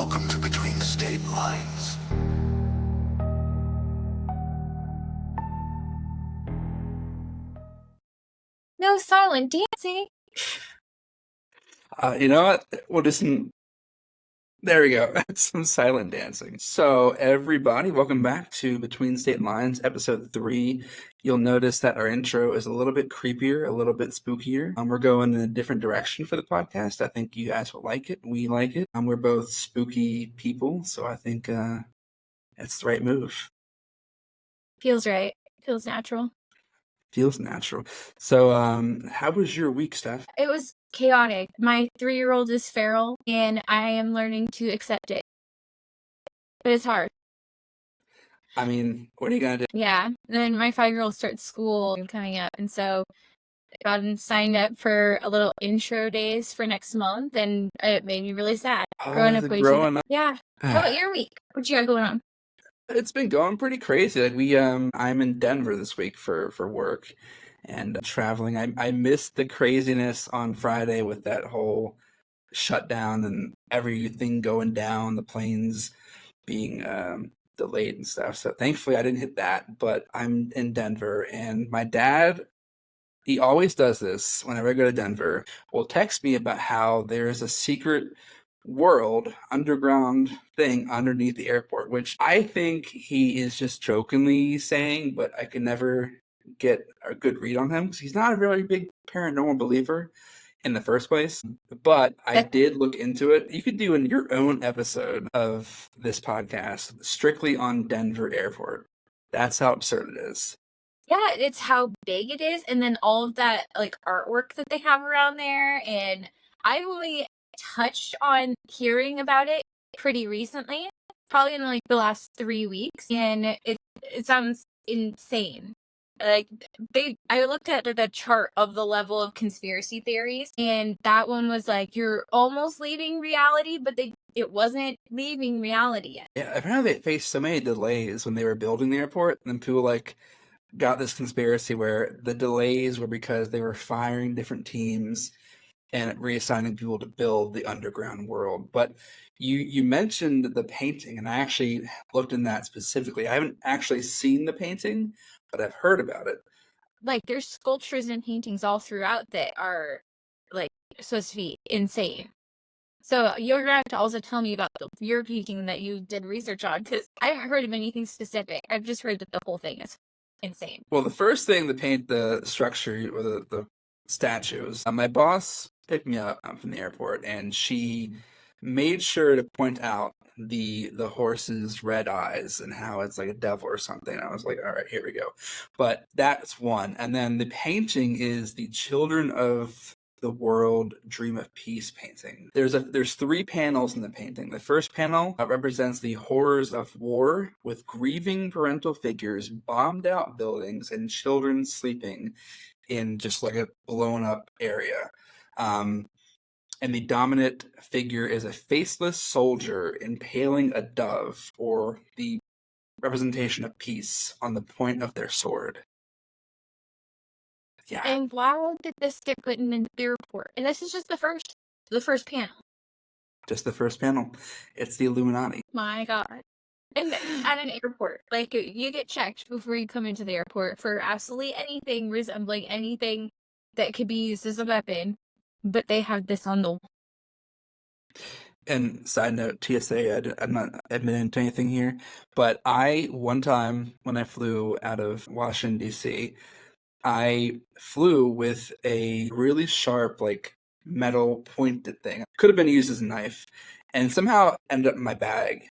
Welcome to Between State Lines. No silent dancing. You know what? We'll do some. There we go. Some silent dancing. So, everybody, welcome back to Between State Lines, episode 3. You'll notice that our intro is a little bit creepier, a little bit spookier. We're going in a different direction for the podcast. I think you guys will like it. We like it. We're both spooky people, so I think it's the right move. Feels right. Feels natural. Feels natural. So, how was your week, Steph? It was chaotic. My 3-year-old is feral, and I am learning to accept it. But it's hard. I mean, what are you gonna do? Yeah. Then my 5-year-old starts school coming up, and so I got him signed up for a little intro days for next month, and it made me really sad. Growing up way too fast. Yeah. How about your week? What you got going on? It's been going pretty crazy. Like I'm in Denver this week for work and traveling. I missed the craziness on Friday with that whole shutdown and everything going down, the planes being delayed and stuff. So thankfully I didn't hit that, but I'm in Denver and my dad, he always does this whenever I go to Denver, will text me about how there's a secret world underground thing underneath the airport, which I think he is just jokingly saying, but I can never get a good read on him because he's not a very big paranormal believer in the first place. But I did look into it. You could do your own episode of this podcast strictly on Denver Airport. That's how absurd it is. Yeah, it's how big it is, and then all of that like artwork that they have around there. And I've only touched on hearing about it pretty recently, probably in like the last 3 weeks, and it sounds insane. Like I looked at the chart of the level of conspiracy theories, and that one was like you're almost leaving reality, but it wasn't leaving reality yet. Yeah, apparently they faced so many delays when they were building the airport, and then people got this conspiracy where the delays were because they were firing different teams and reassigning people to build the underground world. But you mentioned the painting, and I actually looked in that specifically. I haven't actually seen the painting, but I've heard about it. Like there's sculptures and paintings all throughout that are like supposed to be insane. So you're gonna have to also tell me about your painting that you did research on, because I haven't heard of anything specific. I've just heard that the whole thing is insane. Well, the first thing to paint the structure or the statues, my boss picked me up from the airport, and she made sure to point out the horse's red eyes and how it's like a devil or something. I was like, all right, here we go. But that's one. And then the painting is the Children of the World Dream of Peace painting. There's 3 panels in the painting. The first panel represents the horrors of war with grieving parental figures, bombed out buildings, and children sleeping in just like a blown up area. And the dominant figure is a faceless soldier impaling a dove, or the representation of peace, on the point of their sword. Yeah. And why did this get put in the report? And this is just the first panel. Just the first panel. It's the Illuminati. My God. And at an airport, like you get checked before you come into the airport for absolutely anything resembling anything that could be used as a weapon, but they have this on the. And side note, TSA, I'm not admitting to anything here, but one time when I flew out of Washington, D.C., I flew with a really sharp, like, metal pointed thing. Could have been used as a knife, and somehow ended up in my bag.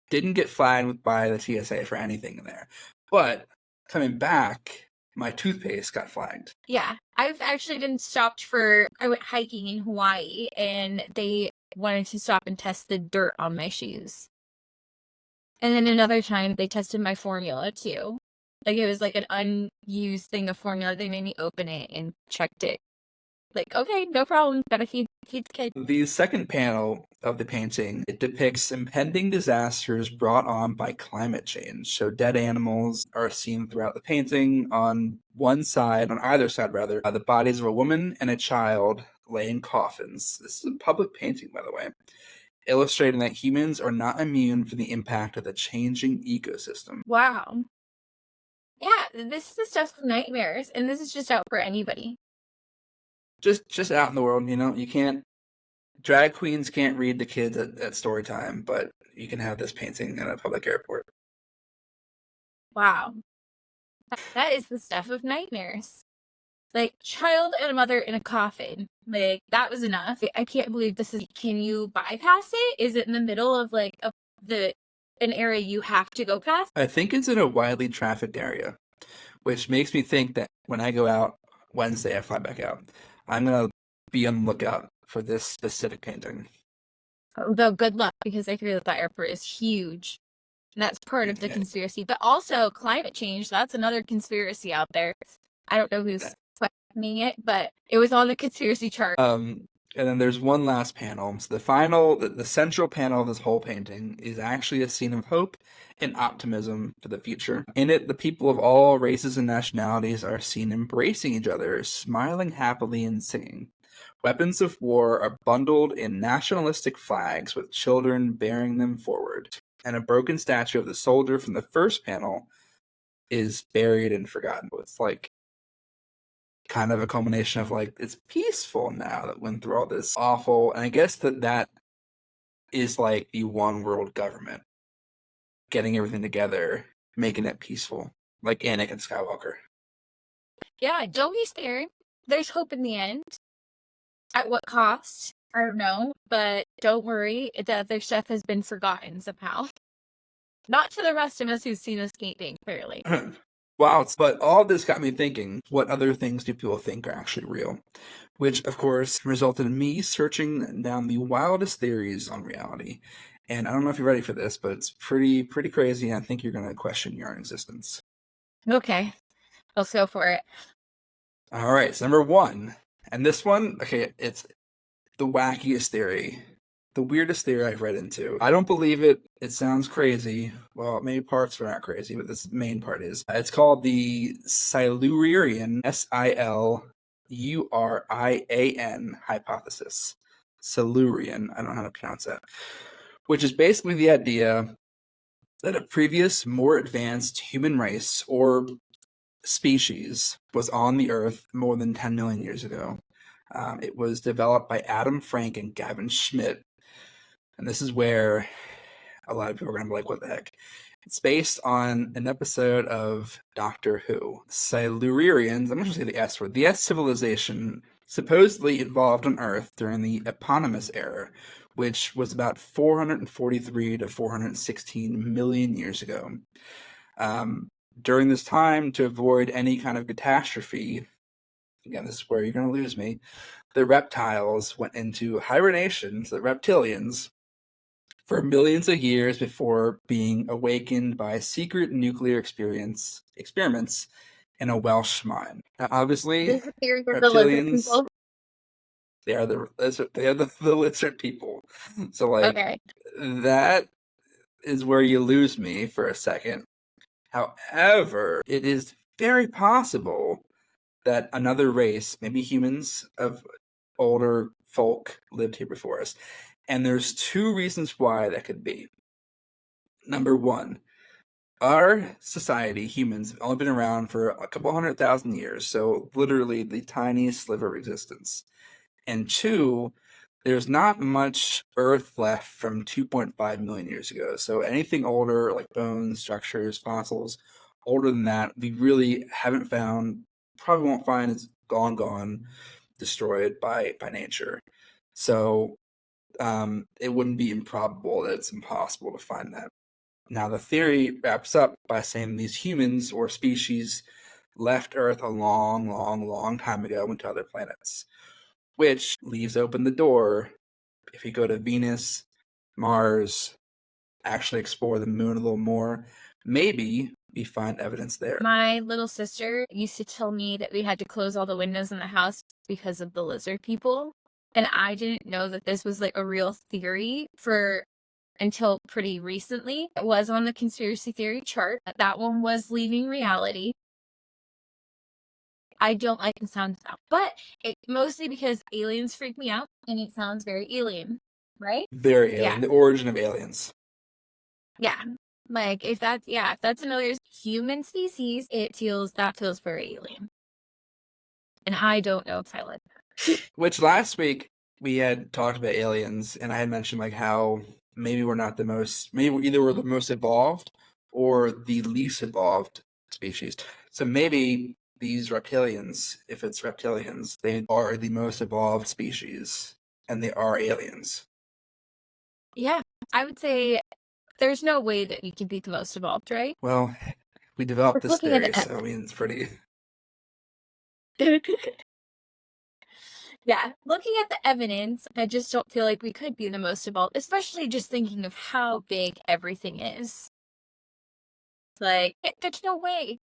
Didn't get flagged by the TSA for anything in there. But coming back, my toothpaste got flagged. Yeah, I've actually been stopped I went hiking in Hawaii, and they wanted to stop and test the dirt on my shoes. And then another time, they tested my formula, too. Like, it was like an unused thing of formula. They made me open it and checked it. Like, okay, no problem. Gotta feed the kid. The second panel of the painting, it depicts impending disasters brought on by climate change. So dead animals are seen throughout the painting. On either side, the bodies of a woman and a child lay in coffins. This is a public painting, by the way. illustrating that humans are not immune from the impact of the changing ecosystem. Wow. Yeah, this is the stuff of nightmares, and this is just out for anybody. Just out in the world, you can't. Drag queens can't read to kids at story time, but you can have this painting in a public airport. Wow. That is the stuff of nightmares. Like, child and a mother in a coffin. Like, that was enough. I can't believe this is... Can you bypass it? Is it in the middle of, like, an area you have to go past? I think it's in a widely trafficked area, which makes me think that when I go out Wednesday, I fly back out, I'm going to be on the lookout for this specific painting. Though, good luck, because I hear that airport is huge. And that's part of the conspiracy. But also, climate change, that's another conspiracy out there. I don't know who's questioning it, but it was on the conspiracy chart. And then there's one last panel. So the central panel of this whole painting is actually a scene of hope and optimism for the future. In it, the people of all races and nationalities are seen embracing each other, smiling happily and singing. Weapons of war are bundled in nationalistic flags with children bearing them forward. And a broken statue of the soldier from the first panel is buried and forgotten. It's like kind of a culmination of like, it's peaceful now that went through all this awful, and I guess that is like the one world government getting everything together, making it peaceful, like Anakin Skywalker. Yeah, don't be scared. There's hope in the end. At what cost? I don't know, but don't worry, the other stuff has been forgotten somehow. Not to the rest of us who've seen this painting, clearly. Wow, but all this got me thinking, what other things do people think are actually real? Which, of course, resulted in me searching down the wildest theories on reality. And I don't know if you're ready for this, but it's pretty crazy, and I think you're going to question your own existence. Okay, let's go for it. All right, so number one, and this one, okay, it's the wackiest theory, the weirdest theory I've read into. I don't believe it. It sounds crazy. Well, maybe parts are not crazy, but this main part is. It's called the Silurian, Silurian hypothesis. Silurian, I don't know how to pronounce that. Which is basically the idea that a previous, more advanced human race or species was on the Earth more than 10 million years ago. It was developed by Adam Frank and Gavin Schmidt. And this is where a lot of people are going to be like, what the heck? It's based on an episode of Doctor Who. Silurians, I'm going to say the S word. The S civilization supposedly evolved on Earth during the eponymous era, which was about 443 to 416 million years ago. During this time, to avoid any kind of catastrophe, again, this is where you're going to lose me, the reptiles went into hibernation, so the reptilians, for millions of years before being awakened by secret nuclear experiments in a Welsh mine. Now, obviously, reptilians, they are the lizard people. So, like, okay. That is where you lose me for a second. However, it is very possible that another race, maybe humans of older folk, lived here before us. And there's two reasons why that could be. Number one, our society, humans, have only been around for a couple 100,000 years, so literally the tiniest sliver of existence. And two, there's not much Earth left from 2.5 million years ago. So anything older, like bones, structures, fossils, older than that, we really haven't found, probably won't find, it's gone, destroyed by nature. So it wouldn't be improbable that it's impossible to find that. Now, the theory wraps up by saying these humans or species left Earth a long time ago and went to other planets, which leaves open the door. If you go to Venus, Mars, actually explore the moon a little more, maybe we find evidence there. My little sister used to tell me that we had to close all the windows in the house because of the lizard people. And I didn't know that this was like a real theory until pretty recently. It was on the conspiracy theory chart. That one was leaving reality. I don't like the sound of that, but it mostly because aliens freak me out and it sounds very alien. right? Very alien. Yeah. The origin of aliens. Yeah. Like if that's another human species, that feels very alien. And I don't know if I like that. Which last week we had talked about aliens, and I had mentioned like how maybe we're not the most, maybe either we're the most evolved or the least evolved species. So maybe these reptilians, if it's reptilians, they are the most evolved species, and they are aliens. Yeah. I would say there's no way that you can be the most evolved, right? Well, we developed We're this looking at theory, it. so I mean it's pretty. Yeah, looking at the evidence, I just don't feel like we could be the most evolved, especially just thinking of how big everything is. Like, there's no way.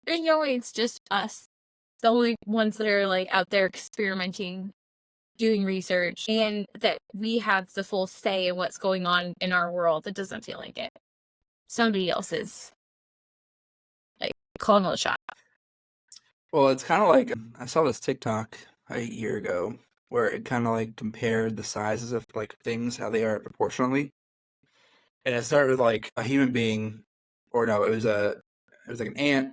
There's no way it's just us. The only ones that are like out there experimenting, doing research, and that we have the full say in what's going on in our world. It doesn't feel like it. Somebody else is like calling all the shots. Well, it's kind of like I saw this TikTok a year ago where it kind of like compared the sizes of like things, how they are proportionally. And it started with like a human being, or no, it was like an ant,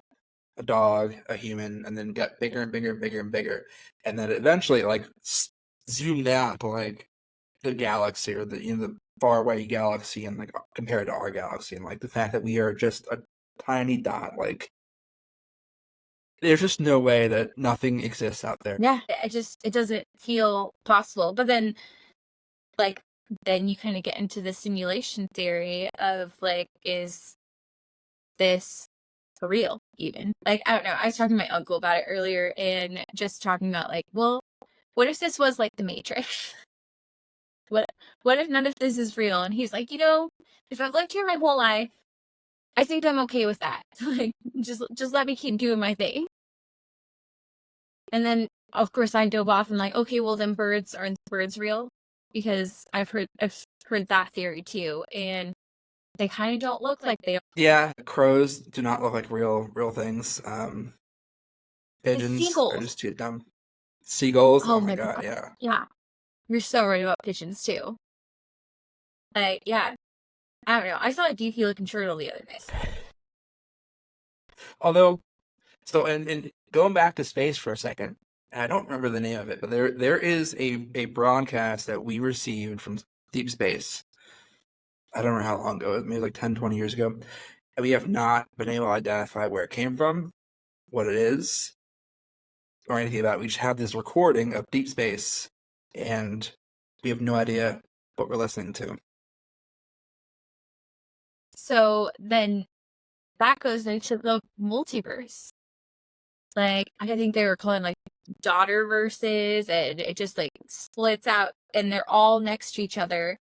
a dog, a human, and then got bigger and bigger and bigger and bigger, and then eventually like zoomed out to like the galaxy or the far away galaxy, and like compared to our galaxy, and like the fact that we are just a tiny dot, like there's just no way that nothing exists out there. Yeah, it doesn't feel possible. But then, like, then you kind of get into the simulation theory of like, is this for real even? Like, I don't know. I was talking to my uncle about it earlier and just talking about like, well, what if this was like the Matrix? what what if none of this is real? And he's like, if I've lived here my whole life, I think I'm okay with that. Like, just let me keep doing my thing. And then of course I dove off and like, okay, well then aren't birds real? Because I've heard that theory too, and they kind of don't look like they are. Yeah, crows do not look like real things. The Pigeons are seagulls. just too dumb. Seagulls, Oh oh my my god, god. yeah. Yeah. You're so right about pigeons too. Like, yeah. I don't know. I saw a geeky looking turtle the other day. Although, so and going back to space for a second, and I don't remember the name of it, but there is a broadcast that we received from deep space. I don't know how long ago, maybe like 10, 20 years ago. And we have not been able to identify where it came from, what it is, or anything about it. We just have this recording of deep space, and we have no idea what we're listening to. So then that goes into the multiverse. Like, I think they were calling like daughter verses, and it just like splits out, and they're all next to each other.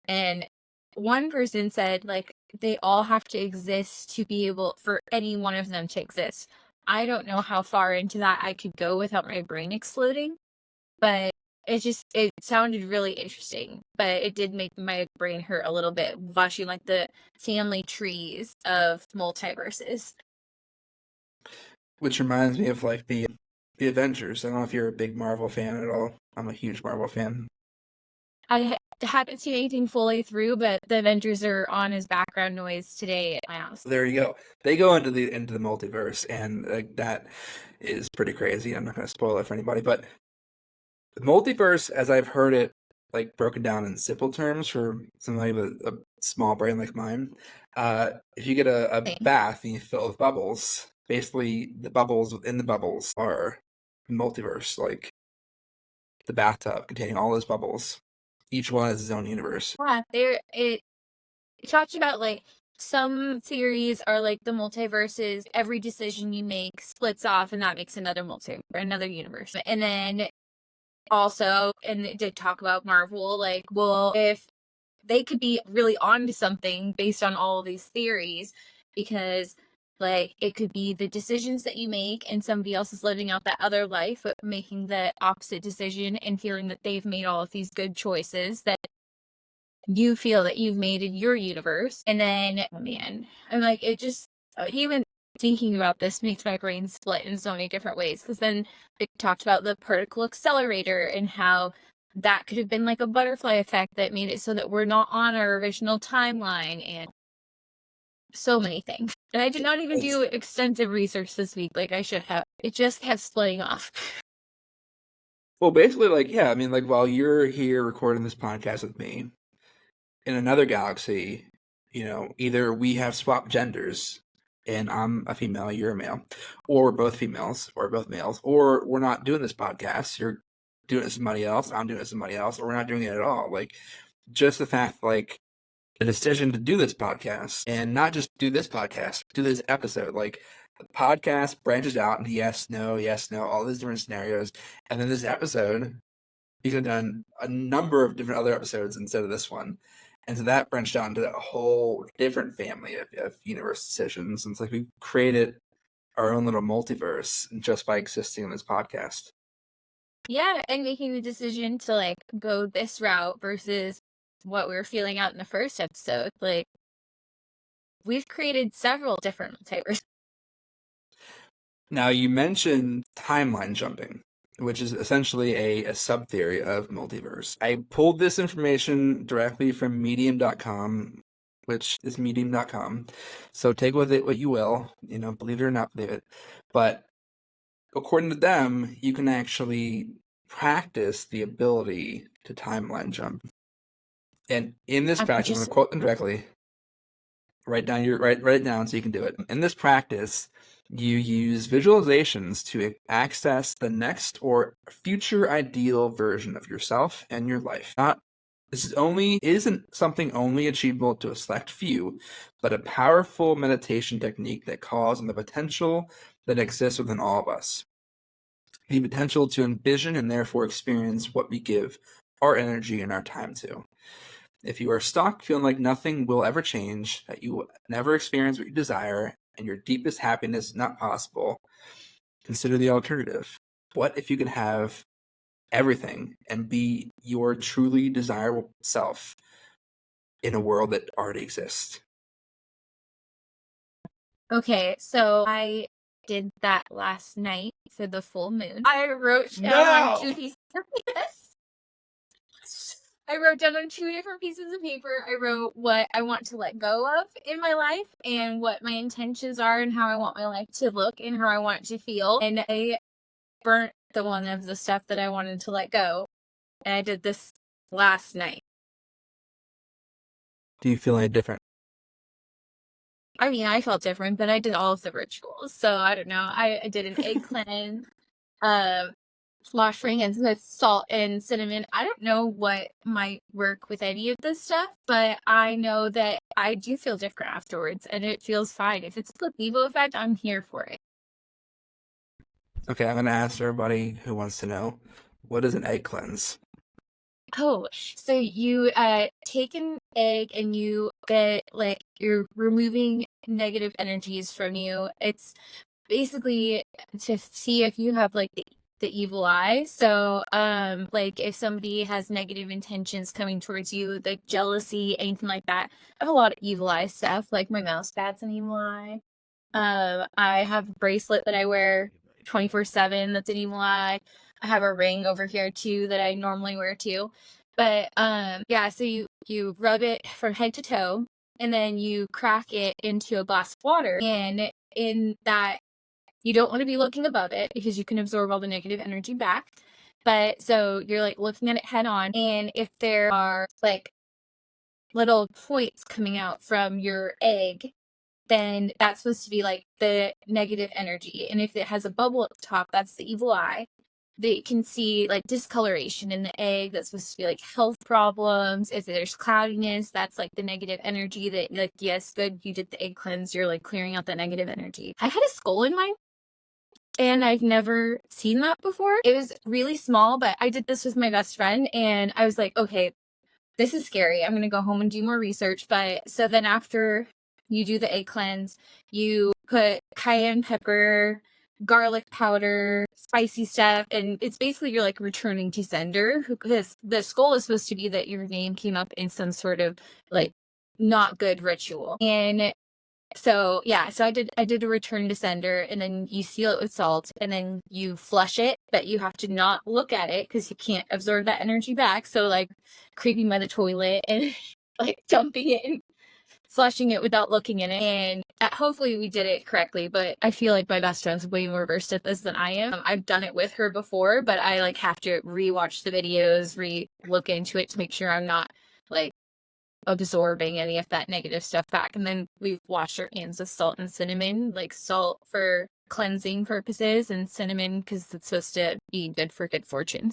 And one person said, like, they all have to exist to be able for any one of them to exist. I don't know how far into that I could go without my brain exploding, but it sounded really interesting. But it did make my brain hurt a little bit watching like the family trees of multiverses. Which reminds me of like the Avengers. I don't know if you're a big Marvel fan at all. I'm a huge Marvel fan. Haven't seen anything fully through, but the Avengers are on as background noise today at my house. There you go. They go into the multiverse, and that is pretty crazy. I'm not going to spoil it for anybody, but the multiverse, as I've heard it, like broken down in simple terms for somebody with a small brain like mine, if you get a bath and you fill it with bubbles, basically the bubbles within the bubbles are multiverse, like the bathtub containing all those bubbles. Each one has its own universe. Yeah, it talks about like some theories are like the multiverses. Every decision you make splits off, and that makes another another universe. And then also, and it did talk about Marvel, like, well, if they could be really onto something based on all of these theories, because like it could be the decisions that you make and somebody else is living out that other life but making the opposite decision and feeling that they've made all of these good choices that you feel that you've made in your universe. And then, oh man, I'm like, it just, even thinking about this makes my brain split in so many different ways. Because then it talked about the particle accelerator and how that could have been like a butterfly effect that made it so that we're not on our original timeline, and so many things. And I did not even do extensive research this week like I should have. It just kept splitting off. Well, basically, like, yeah, I mean, like, while you're here recording this podcast with me, in another galaxy, either we have swapped genders and I'm a female, you're a male, or we're both females, or both males, or we're not doing this podcast. You're doing it with somebody else, I'm doing it with somebody else, or we're not doing it at all. Like, just the fact, like, the decision to do this podcast, and not just do this podcast, do this episode. Like, the podcast branches out into yes, no, all these different scenarios. And then this episode, you could have done a number of different other episodes instead of this one. And so that branched out into a whole different family of universe decisions. And it's like we created our own little multiverse just by existing in this podcast. Yeah, and making the decision to like go this route versus what we were feeling out in the first episode. Like, we've created several different multiverses. Now, you mentioned timeline jumping, which is essentially a sub-theory of multiverse. I pulled this information directly from medium.com, which is medium.com. So take with it what you will, believe it or not believe it. But according to them, you can actually practice the ability to timeline jump. And in this practice, I'm going to quote them directly. Write it down so you can do it. In this practice, you use visualizations to access the next or future ideal version of yourself and your life. Isn't something only achievable to a select few, but a powerful meditation technique that calls on the potential that exists within all of us. The potential to envision and therefore experience what we give our energy and our time to. If you are stuck feeling like nothing will ever change, that you will never experience what you desire, and your deepest happiness is not possible, consider the alternative. What if you could have everything and be your truly desirable self in a world that already exists? Okay, so I did that last night for the full moon. I wrote down on 2 pieces of paper. I wrote down on 2 different pieces of paper. I wrote what I want to let go of in my life and what my intentions are and how I want my life to look and how I want it to feel. And I burnt the one of the stuff that I wanted to let go. And I did this last night. Do you feel any different? I mean, I felt different, but I did all of the rituals. So I don't know. I did an egg cleanse, washing and with salt and cinnamon. I don't know what might work with any of this stuff, but I know that I do feel different afterwards, and it feels fine. If it's a placebo effect, I'm here for it. Okay, I'm going to ask everybody who wants to know, what is an egg cleanse? Oh, so you take an egg and you get, like, you're removing negative energies from you. It's basically to see if you have, like, the evil eye. So, like, if somebody has negative intentions coming towards you, like jealousy, anything like that. I have a lot of evil eye stuff, like my mouse pad's an evil eye. I have a bracelet that I wear 24/7 that's an evil eye. I have a ring over here too that I normally wear too. But yeah, so you rub it from head to toe and then you crack it into a glass of water. And in that, you don't want to be looking above it because you can absorb all the negative energy back. But so you're like looking at it head on, and if there are like little points coming out from your egg, then that's supposed to be like the negative energy. And if it has a bubble at the top, that's the evil eye. They can see like discoloration in the egg. That's supposed to be like health problems. If there's cloudiness, that's like the negative energy that, like, yes, good, you did the egg cleanse. You're like clearing out that negative energy. I had a skull in mine, and I've never seen that before. It was really small, but I did this with my best friend, and I was like, okay, this is scary. I'm going to go home and do more research. But so then after you do the egg cleanse, you put cayenne pepper, garlic powder, spicy stuff, and it's basically you're like returning to sender, because the skull is supposed to be that your name came up in some sort of like not good ritual. And So yeah, so I did a return to sender, and then you seal it with salt, and then you flush it, but you have to not look at it because you can't absorb that energy back. So like creeping by the toilet and like dumping it and flushing it without looking in it. And hopefully we did it correctly, but I feel like my best friend's way more versed at this than I am. I've done it with her before, but I like have to rewatch the videos, look into it to make sure I'm not like absorbing any of that negative stuff back. And then we've washed our hands with salt and cinnamon, like salt for cleansing purposes and cinnamon because it's supposed to be good for good fortune.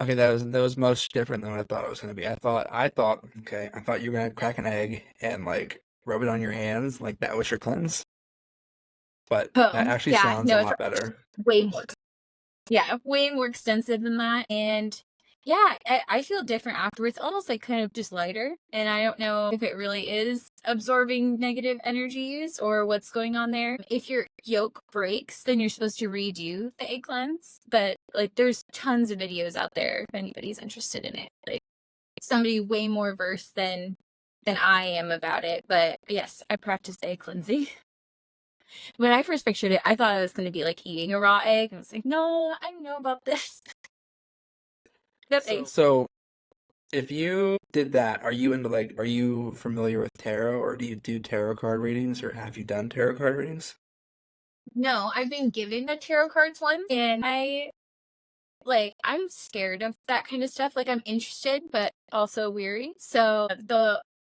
Okay, that was much different than what I thought it was gonna be. I thought you were gonna crack an egg and like rub it on your hands, like that was your cleanse. But that actually Yeah, sounds a no, it's lot better. way more. Yeah, way more extensive than that. And yeah, I feel different afterwards, almost like kind of just lighter. And I don't know if it really is absorbing negative energies or what's going on there. If your yolk breaks, then you're supposed to redo the egg cleanse. But like there's tons of videos out there if anybody's interested in it. Like somebody way more versed than I am about it. But yes, I practice egg cleansing. When I first pictured it, I thought I was going to be like eating a raw egg. I was like, no, I don't know about this. That egg. So if you did that, are you familiar with tarot, or do you do tarot card readings, or have you done tarot card readings? No, I've been given a tarot cards one, and I'm scared of that kind of stuff. Like I'm interested, but also weary. So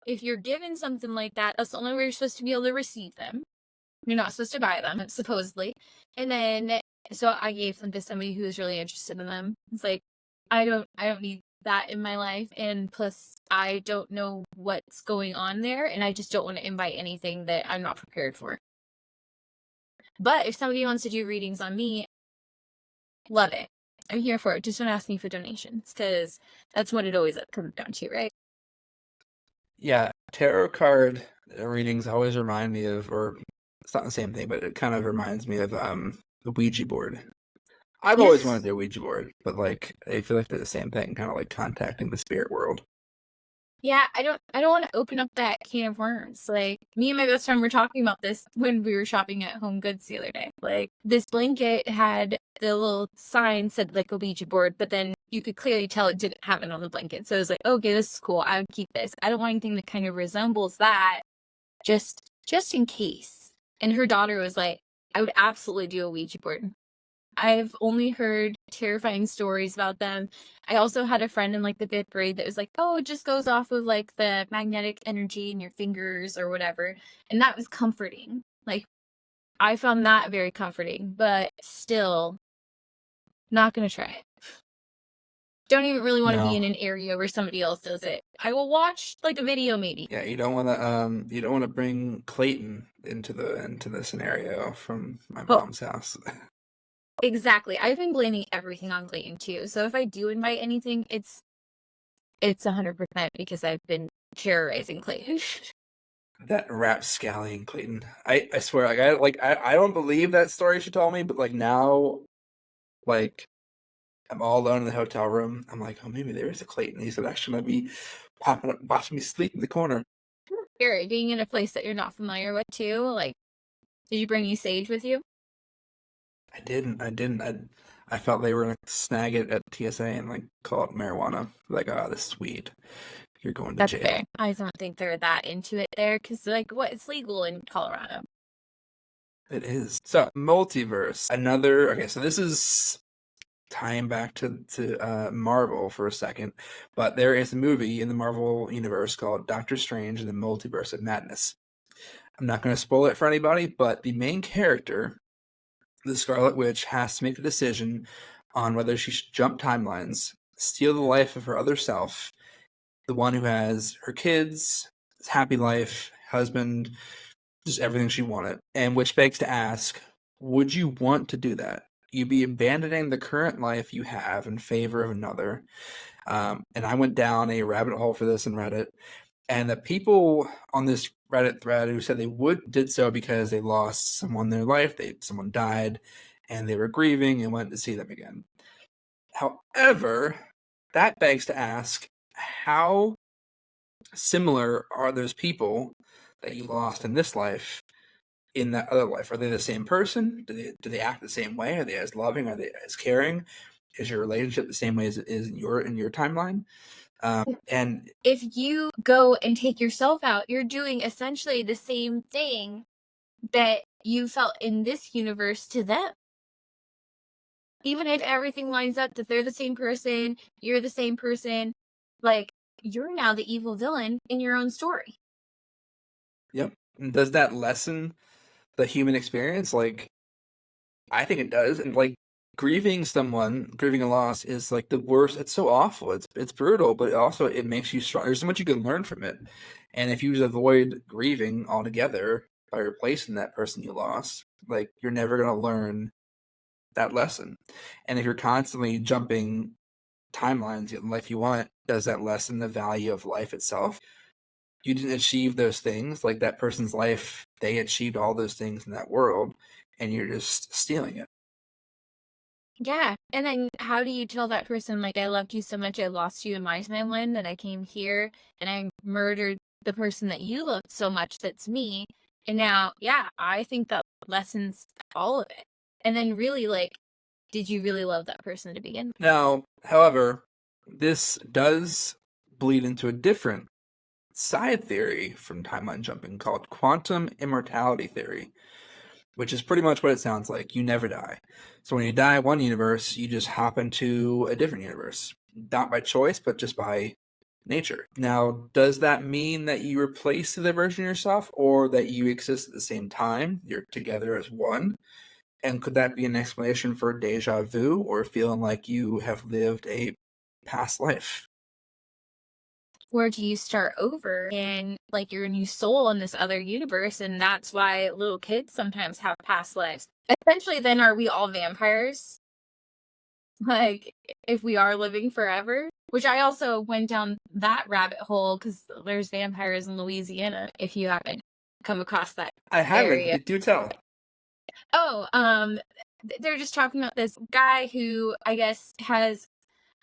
if you're given something like that, that's the only way you're supposed to be able to receive them. You're not supposed to buy them, supposedly. And then so I gave them to somebody who was really interested in them. It's like I don't need that in my life, and plus I don't know what's going on there, and I just don't want to invite anything that I'm not prepared for. But if somebody wants to do readings on me, love it. I'm here for it. Just don't ask me for donations because that's what it always comes down to, right? Yeah, tarot card readings always remind me of, or it's not the same thing, but it kind of reminds me of the Ouija board. I've always wanted to do a Ouija board, but like I feel like they're the same thing, kind of like contacting the spirit world. Yeah, I don't want to open up that can of worms. Like me and my best friend were talking about this when we were shopping at Home Goods the other day. Like this blanket had the little sign said like a Ouija board, but then you could clearly tell it didn't have it on the blanket. So it was like, okay, this is cool. I would keep this. I don't want anything that kind of resembles that, just in case. And her daughter was like, I would absolutely do a Ouija board. I've only heard terrifying stories about them. I also had a friend in like the 5th grade that was like, oh, it just goes off of like the magnetic energy in your fingers or whatever. And that was comforting. Like, I found that very comforting, but still not going to try it. Don't even really want to be in No. an area where somebody else does it. I will watch like a video maybe. Yeah, you don't want to bring Clayton into the scenario from my Oh, mom's house. exactly. I've been blaming everything on Clayton too. So if I do invite anything, it's 100% because I've been terrorizing Clayton. That rapscallion Clayton. I swear, I don't believe that story she told me, but like now, like I'm all alone in the hotel room. I'm like, oh, maybe there is a Clayton. He's actually gonna be popping up, watching me sleep in the corner. Scary being in a place that you're not familiar with too. Like, did you bring you sage with you? I didn't. I felt they were gonna snag it at TSA and like call it marijuana. Like, oh, this is weed. You're going to That's jail. fair. I don't think they're that into it there because, like, what? It's legal in Colorado. It is. So, multiverse. Another. Okay, so this is tying back to Marvel for a second, but there is a movie in the Marvel universe called Doctor Strange and the Multiverse of Madness. I'm not going to spoil it for anybody, but the main character, the Scarlet Witch, has to make a decision on whether she should jump timelines, steal the life of her other self, the one who has her kids, happy life, husband, just everything she wanted. And which begs to ask, would you want to do that? You'd be abandoning the current life you have in favor of another. And I went down a rabbit hole for this in Reddit. And the people on this Reddit thread who said they did so because they lost someone in their life, someone died, and they were grieving and went to see them again. However, that begs to ask, how similar are those people that you lost in this life in that other life? Are they the same person? Do they act the same way? Are they as loving? Are they as caring? Is your relationship the same way as it is in your timeline? And If you go and take yourself out, you're doing essentially the same thing that you felt in this universe to them. Even if everything lines up that they're the same person, you're the same person, like, you're now the evil villain in your own story. yep. And does that lessen the human experience? Like, I think it does. And like grieving a loss is like the worst. It's so awful. It's brutal, but also it makes you strong. There's so much you can learn from it. And if you just avoid grieving altogether by replacing that person you lost, like you're never gonna learn that lesson. And if you're constantly jumping timelines, get the life you want, does that lessen the value of life itself? You didn't achieve those things, like that person's life, they achieved all those things in that world, and you're just stealing it. Yeah. And then how do you tell that person, like, I loved you so much, I lost you in my timeline, that I came here and I murdered the person that you loved so much, that's me. And now, yeah, I think that lessens all of it. And then really, like, did you really love that person to begin with? Now, however, this does bleed into a different side theory from timeline jumping called quantum immortality theory, which is pretty much what it sounds like. You never die. So when you die in one universe, you just hop into a different universe. Not by choice, but just by nature. Now, does that mean that you replace the version of yourself or that you exist at the same time? You're together as one? And could that be an explanation for deja vu or feeling like you have lived a past life? Or do you start over and like you're a new soul in this other universe? And that's why little kids sometimes have past lives. Essentially, then are we all vampires? Like, if we are living forever? Which I also went down that rabbit hole because there's vampires in Louisiana, if you haven't come across that I haven't, area. but do tell. Oh, they're just talking about this guy who I guess has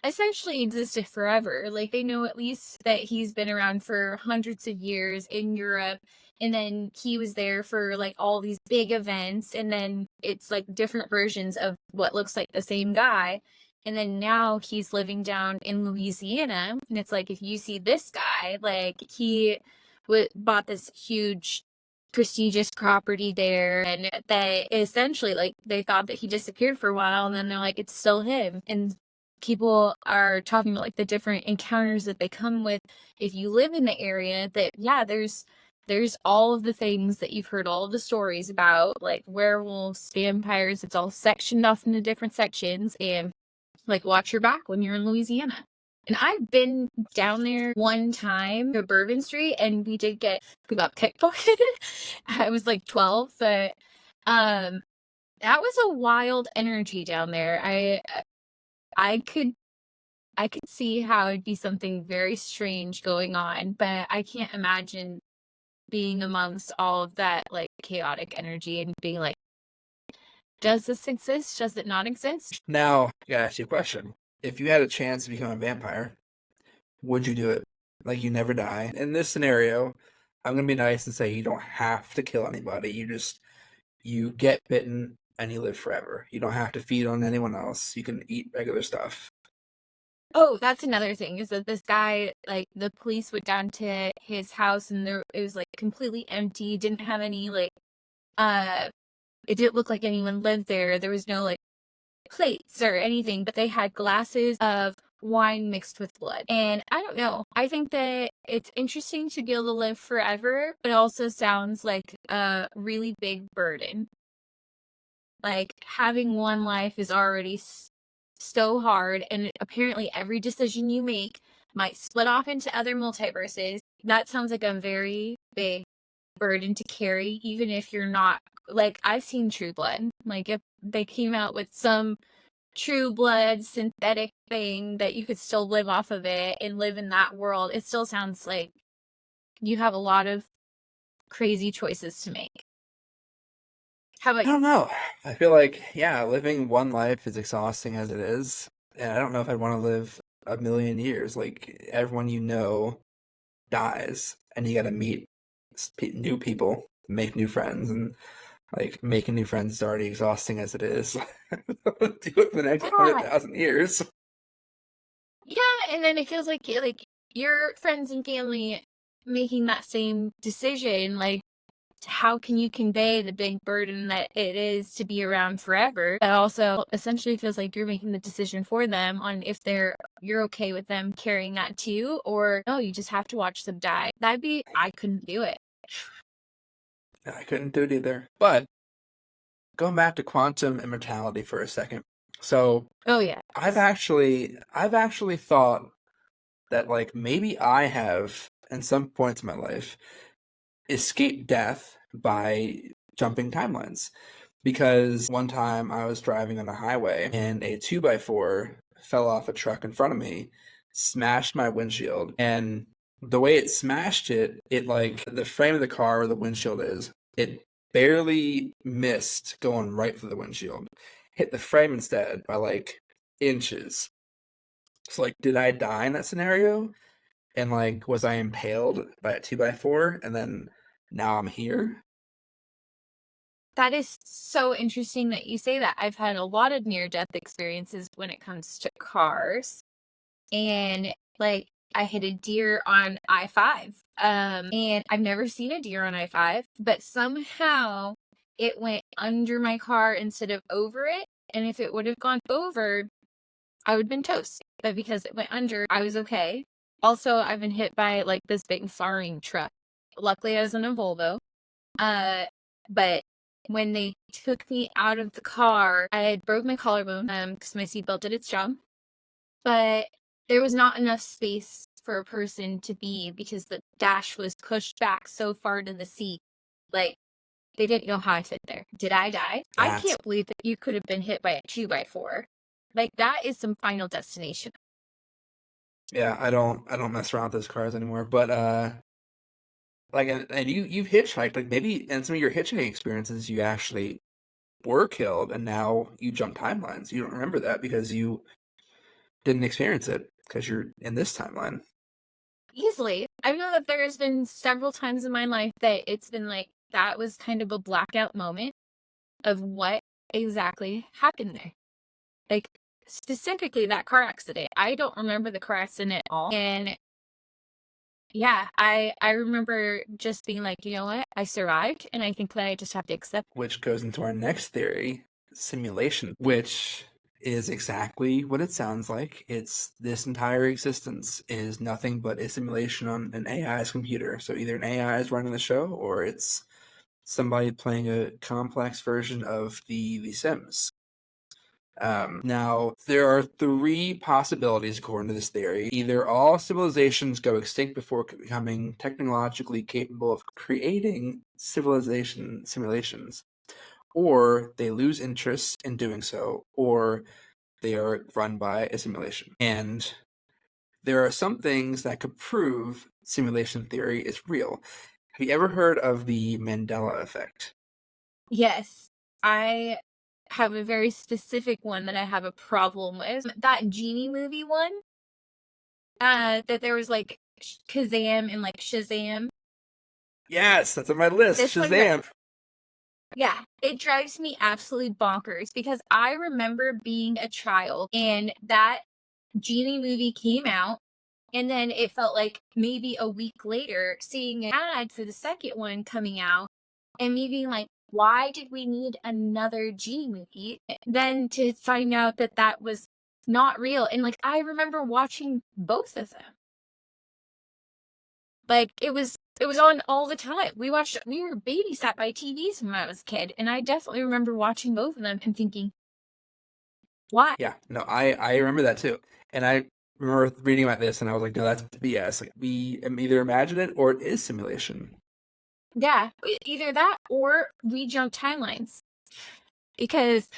essentially existed forever. Like, they know at least that he's been around for hundreds of years in Europe, and then he was there for like all these big events, and then it's like different versions of what looks like the same guy. And then now he's living down in Louisiana, and it's like if you see this guy, like he bought this huge prestigious property there, and they essentially like they thought that he disappeared for a while, and then they're like it's still him. And people are talking about like the different encounters that they come with if you live in the area, that yeah, there's all of the things that you've heard all of the stories about, like werewolves, vampires. It's all sectioned off into different sections, and like watch your back when you're in Louisiana. And I've been down there one time to Bourbon Street, and we got pickpocketed. I was like 12, but that was a wild energy down there. I could I could see how it'd be something very strange going on, but I can't imagine being amongst all of that like chaotic energy and being like, does this exist? Does it not exist? Now, I gotta ask you a question. If you had a chance to become a vampire, would you do it? Like you never die. In this scenario, I'm gonna be nice and say you don't have to kill anybody. You get bitten and you live forever. You don't have to feed on anyone else. You can eat regular stuff. Oh, that's another thing, is that this guy, like the police went down to his house and there it was like completely empty, didn't have any like uh it didn't look like anyone lived there. There was no like plates or anything, but they had glasses of wine mixed with blood. And I don't know. I think that it's interesting to be able to live forever, but it also sounds like a really big burden. Like having one life is already so hard, and apparently every decision you make might split off into other multiverses. That sounds like a very big burden to carry, even if you're not like I've seen True Blood. Like if they came out with some True Blood synthetic thing that you could still live off of it and live in that world, it still sounds like you have a lot of crazy choices to make. How I about don't know. I feel like, yeah, living one life is exhausting as it is. And I don't know if I'd want to live a million years. Like everyone you know dies, and you got to meet new people, make new friends, and like making new friends is already exhausting as it is. Do it for the next Yeah. 100,000 years. Yeah, and then it feels like your friends and family making that same decision, like how can you convey the big burden that it is to be around forever? But also essentially feels like you're making the decision for them on if you're okay with them carrying that too, or no, you just have to watch them die. I couldn't do it. I couldn't do it either. But going back to quantum immortality for a second. So Oh yeah. I've actually thought that like maybe I have in some points in my life escaped death by jumping timelines. Because one time I was driving on a highway and a 2x4 fell off a truck in front of me, smashed my windshield, and the way it smashed it, it like the frame of the car where the windshield is, it barely missed going right for the windshield. Hit the frame instead by like inches. So like did I die in that scenario? And like was I impaled by a 2x4 and then now I'm here? That is so interesting that you say that. I've had a lot of near-death experiences when it comes to cars. And like I hit a deer on I-5. And I've never seen a deer on I-5, but somehow it went under my car instead of over it. And if it would have gone over, I would have been toast. But because it went under, I was okay. Also, I've been hit by like this big farming truck. Luckily, I was in a Volvo. But when they took me out of the car, I had broke my collarbone because my seatbelt did its job. But there was not enough space for a person to be because the dash was pushed back so far to the seat. Like, they didn't know how I fit there. Did I die? I can't believe that you could have been hit by a 2x4. Like, that is some Final Destination. Yeah, I don't mess around with those cars anymore. But like and you've hitchhiked, like maybe in some of your hitchhiking experiences you actually were killed and now you jump timelines. You don't remember that because you didn't experience it because you're in this timeline. Easily. I know that there's been several times in my life that it's been like, that was kind of a blackout moment of what exactly happened there. Like, specifically that car accident. I don't remember the car accident at all. And yeah, I remember just being like, you know what? I survived, and I think that I just have to accept. Which goes into our next theory, simulation, which is exactly what it sounds like. It's this entire existence is nothing but a simulation on an AI's computer. So either an AI is running the show or it's somebody playing a complex version of the Sims. Now, there are three possibilities according to this theory. Either all civilizations go extinct before becoming technologically capable of creating civilization simulations, or they lose interest in doing so, or they are run by a simulation. And there are some things that could prove simulation theory is real. Have you ever heard of the Mandela effect? Yes, I have a very specific one that I have a problem with. That Genie movie one, that there was like Kazam and like Shazam. Yes, that's on my list. This one, Shazam. yeah, it drives me absolutely bonkers because I remember being a child and that Genie movie came out, and then it felt like maybe a week later seeing an ad for the second one coming out and me being like, why did we need another Genie movie? Then to find out that that was not real. And like, I remember watching both of them. Like, it was on all the time. We were babysat by TVs when I was a kid. And I definitely remember watching both of them and thinking, why? Yeah, no, I remember that too. And I remember reading about this and I was like, no, that's BS. Like, we either imagine it or it is simulation. Yeah, either that or we jump timelines. Because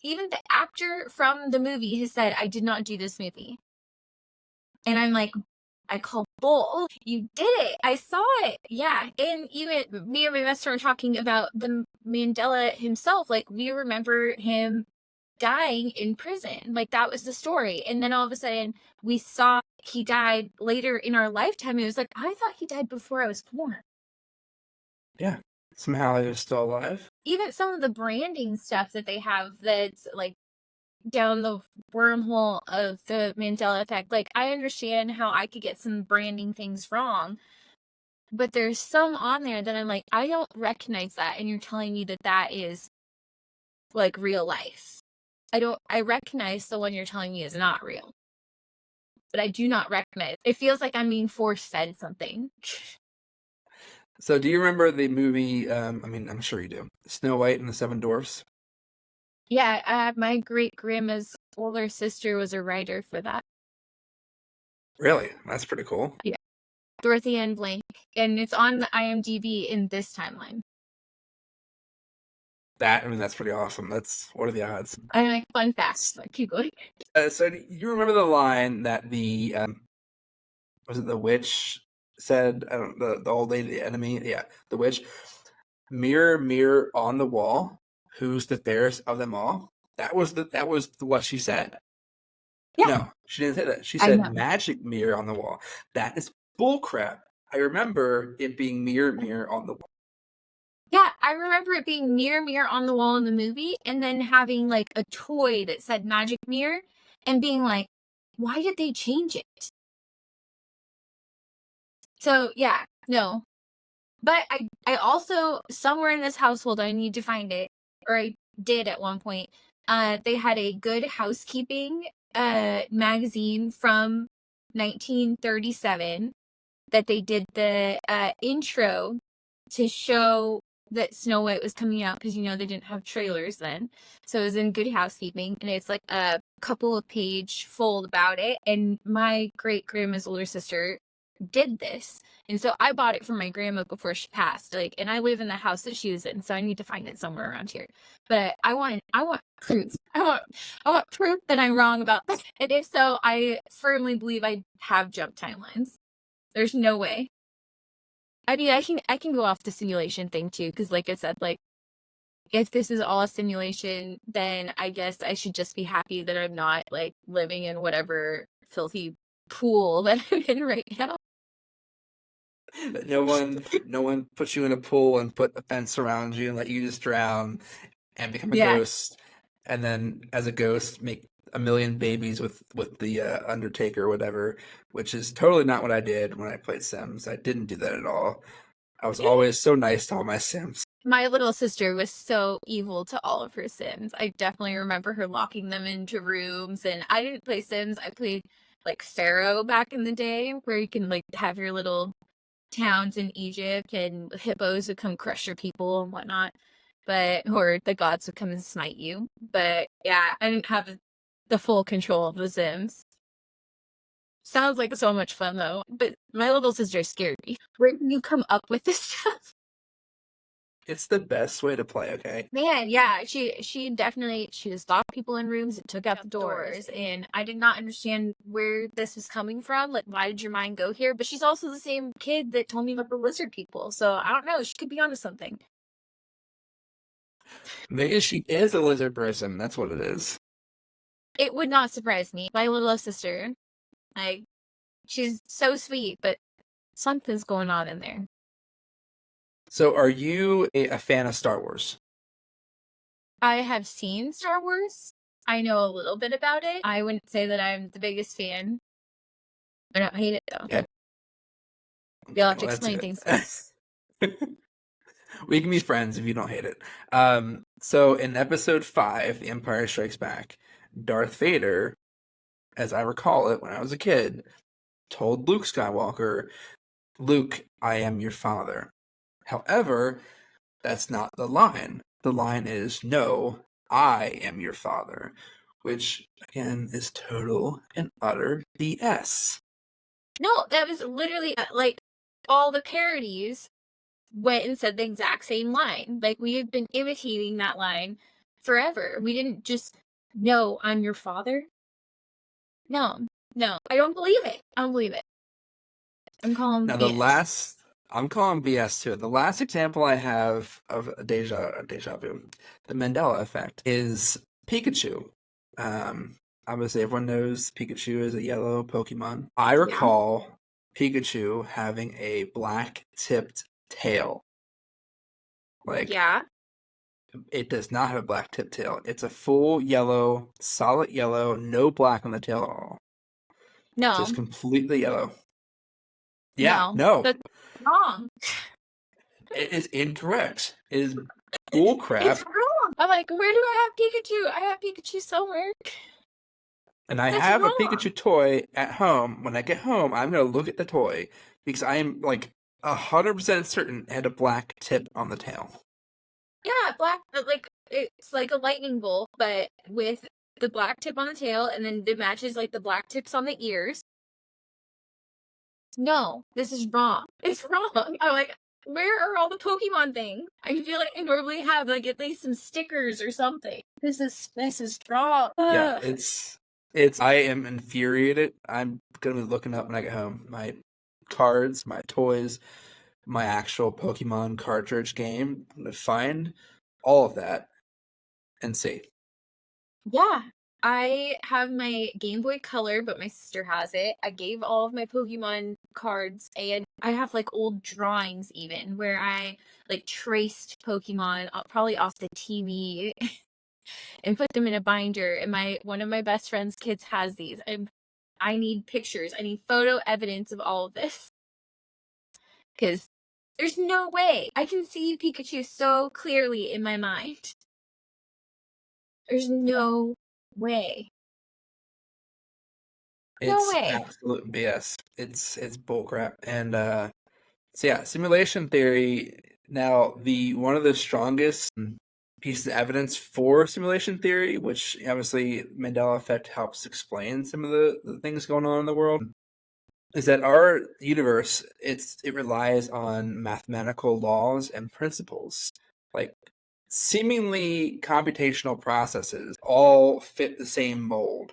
even the actor from the movie has said, I did not do this movie. And I'm like, I call bull. You did it. I saw it. Yeah. And even me and my best friend were talking about the Mandela himself. Like, we remember him dying in prison. Like, that was the story. And then all of a sudden, we saw he died later in our lifetime. It was like, I thought he died before I was born. Yeah. Somehow he was still alive. Even some of the branding stuff that they have that's like down the wormhole of the Mandela effect. Like, I understand how I could get some branding things wrong, but there's some on there that I'm like, I don't recognize that, and you're telling me that that is like real life. I recognize the one you're telling me is not real, but I do not recognize. It feels like I'm being force fed something. So do you remember the movie, I mean, I'm sure you do, Snow White and the Seven Dwarfs? Yeah, my great grandma's older sister was a writer for that. Really? That's pretty cool. Yeah. Dorothy Ann Blank. And it's on the IMDb in this timeline. That's pretty awesome. What are the odds? I like fun facts. Like, keep going. So do you remember the line that was it the witch said? I don't the old lady, the enemy, yeah, the witch. Mirror, mirror on the wall, who's the fairest of them all? That was what she said. Yeah. No, she didn't say that. She I said know. magic mirror on the wall. That is bullcrap. I remember it being mirror, mirror on the wall. Yeah, I remember it being mirror, mirror on the wall in the movie, and then having like a toy that said magic mirror, and being like, why did they change it? So yeah, no. But I also, somewhere in this household, I need to find it, or I did at one point. They had a Good Housekeeping magazine from 1937 that they did the intro to show that Snow White was coming out, because they didn't have trailers then. So it was in Good Housekeeping, and it's like a couple of page fold about it. And my great grandma's older sister did this, and so I bought it for my grandma before she passed. Like, and I live in the house that she was in, so I need to find it somewhere around here. But I want proof. I want proof that I'm wrong about that. And if so, I firmly believe I have jump timelines. There's no way. I mean, I can go off the simulation thing too, because like I said, like, if this is all a simulation, then I guess I should just be happy that I'm not like living in whatever filthy pool that I'm in right now. No one puts you in a pool and put a fence around you and let you just drown and become a ghost, and then as a ghost make a million babies with the Undertaker or whatever, which is totally not what I did when I played Sims. I didn't do that at all. I was always so nice to all my Sims. My little sister was so evil to all of her Sims. I definitely remember her locking them into rooms, and I didn't play Sims. I played like Pharaoh back in the day, where you can like have your little towns in Egypt and hippos would come crush your people and whatnot. Or the gods would come and smite you. But yeah, I didn't have the full control of the Sims. Sounds like so much fun though. But my little sister scared me. Where can you come up with this stuff? It's the best way to play, okay? Man, yeah, she definitely, she just locked people in rooms and took out the doors, and I did not understand where this was coming from. Like, why did your mind go here? But she's also the same kid that told me about the lizard people, so I don't know. She could be onto something. Maybe she is a lizard person. That's what it is. It would not surprise me. My little sister, like, she's so sweet, but something's going on in there. So, are you a fan of Star Wars? I have seen Star Wars. I know a little bit about it. I wouldn't say that I'm the biggest fan. I don't hate it though. Okay. You'll have to Well, explain things. We can be friends if you don't hate it. So in episode 5, The Empire Strikes Back, Darth Vader, as I recall it when I was a kid, told Luke Skywalker, "Luke, I am your father." However, that's not the line. The line is, "No, I am your father," which again is total and utter BS. No, that was literally like all the parodies went and said the exact same line. Like, we have been imitating that line forever. We didn't just, "No, I'm your father." No, no, I don't believe it. I don't believe it. I'm calling Now BS. I'm calling BS too. The last example I have of a deja vu, the Mandela effect, is Pikachu. obviously everyone knows Pikachu is a yellow Pokemon. I recall Pikachu having a black tipped tail. Like, Yeah. it does not have a black tipped tail. It's a full yellow, solid yellow, no black on the tail at all. Just No. completely yellow. Yeah, No. no, That's wrong. it is incorrect. It is bull crap. It's wrong. I'm like, where do I have Pikachu? I have Pikachu somewhere. And I That's have a wrong. Pikachu toy at home. When I get home, I'm gonna look at the toy because I am like 100% certain it had a black tip on the tail. Yeah, black, like, it's like a lightning bolt, but with the black tip on the tail, and then it matches, like, the black tips on the ears. No, this is wrong. It's wrong. I'm like, where are all the Pokemon things? I feel like I normally have, like, at least some stickers or something. This is wrong. Yeah, Ugh. it's. I am infuriated. I'm gonna be looking up when I get home my cards, my toys, my actual Pokemon cartridge game. I'm gonna find all of that and see. Yeah. I have my Game Boy Color, but my sister has it. I gave all of my Pokemon cards, and I have like old drawings even where I like traced Pokemon probably off the TV and put them in a binder. And my one of my best friend's kids has these. I need pictures. I need photo evidence of all of this because there's no way I can see Pikachu so clearly in my mind. There's no way. No It's way. absolute BS. It's bullcrap. And so yeah, simulation theory. Now, the one of the strongest pieces of evidence for simulation theory, which obviously Mandela effect helps explain some of the things going on in the world, is that our universe it relies on mathematical laws and principles. Like, seemingly computational processes all fit the same mold.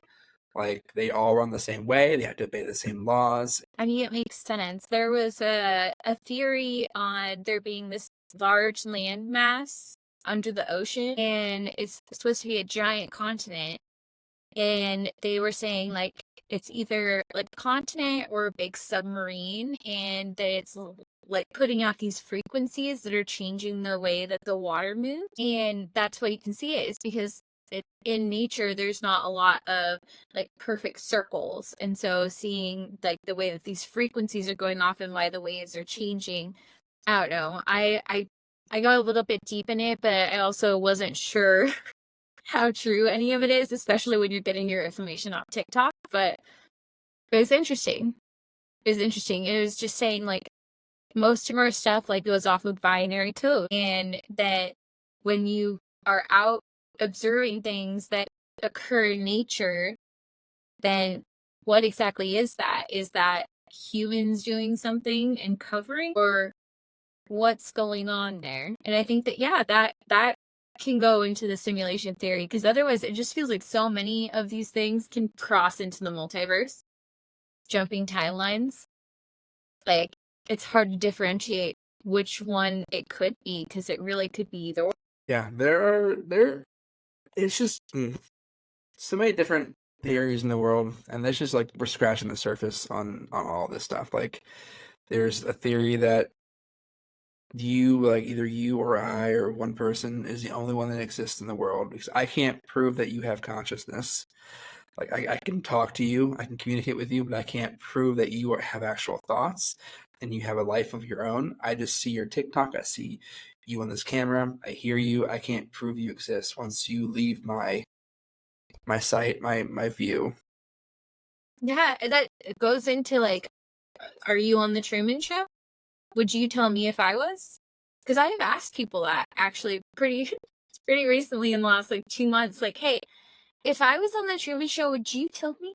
Like, they all run the same way, they have to obey the same laws. I mean, it makes sense. There was a theory on there being this large landmass under the ocean, and it's supposed to be a giant continent. And they were saying, like, it's either like a continent or a big submarine, and that it's like putting out these frequencies that are changing the way that the water moves. And that's why you can see it, is because in nature there's not a lot of like perfect circles, and so seeing like the way that these frequencies are going off and why the waves are changing, I don't know. I got a little bit deep in it, but I also wasn't sure how true any of it is, especially when you're getting your information off TikTok. But it was interesting. It was just saying like most of our stuff like goes off of binary code, and that when you are out observing things that occur in nature, then what exactly is that? Is that humans doing something and covering, or what's going on there? And I think that that can go into the simulation theory, because otherwise it just feels like so many of these things can cross into the multiverse, jumping timelines. Like, it's hard to differentiate which one it could be, because it really could be either. Yeah, it's just so many different theories in the world, and there's just like we're scratching the surface on all this stuff. Like, there's a theory that either you or I or one person is the only one that exists in the world, because I can't prove that you have consciousness. Like, I can talk to you, I can communicate with you, but I can't prove that you have actual thoughts and you have a life of your own. I just see your TikTok, I see you on this camera, I hear you. I can't prove you exist once you leave my sight, my view. Yeah, that goes into like, are you on the Truman Show? Would you tell me if I was? Because I have asked people that actually pretty recently in the last like 2 months, like, hey, if I was on the Truman Show, would you tell me?